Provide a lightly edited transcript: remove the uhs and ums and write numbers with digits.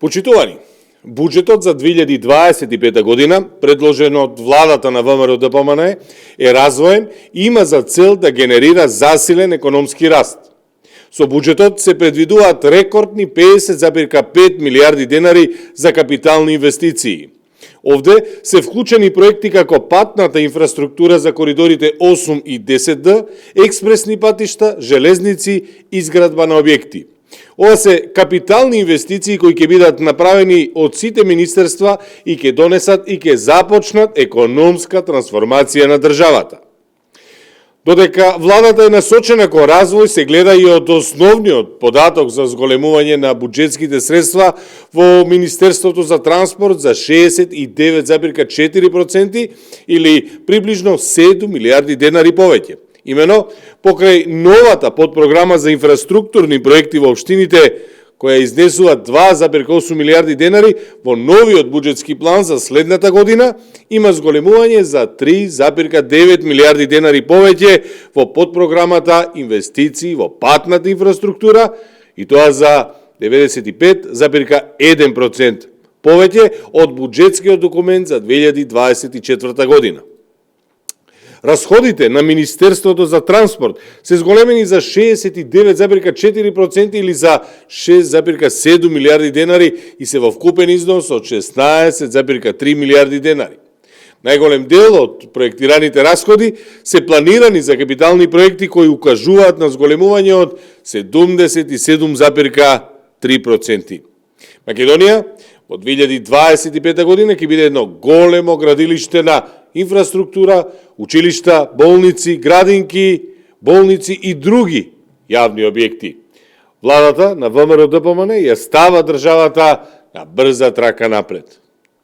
Почитувани, буџетот за 2025 година, предложен од владата на ВМРО-ДПМН, е развоен и има за цел да генерира засилен економски раст. Со буџетот се предвидуваат рекордни 50,5 милиарди денари за капитални инвестиции. Овде се вклучени проекти како патната инфраструктура за коридорите 8 и 10Д, експресни патишта, железници, изградба на објекти. Ова се капитални инвестиции кои ќе бидат направени од сите министерства и ќе донесат и ќе започнат економска трансформација на државата. Додека владата е насочена кон развој, се гледа и од основниот податок за зголемување на буџетските средства во Министерството за транспорт за 69,4% или приближно 7 милиарди денари повеќе. Имено, покрај новата подпрограма за инфраструктурни проекти во општините, која изнесува 2,8 милиарди денари, во новиот буџетски план за следната година има зголемување за 3,9 милиарди денари повеќе во подпрограмата инвестиции во патната инфраструктура и тоа за 95,1% повеќе од буџетскиот документ за 2024 година. Расходите на Министерството за транспорт се зголемени за 69,4% или за 6,7 милиарди денари и се во вкупен износ од 16,3 милиарди денари. Најголем дел од проектираните расходи се планирани за капитални проекти кои укажуваат на зголемување од 77,3%. Македонија во 2025 година ќе биде едно големо градилиште на инфраструктура, училишта, болници, градинки, болници и други јавни објекти. Владата на ВМРО-ДПМН ја става државата на брза трака напред.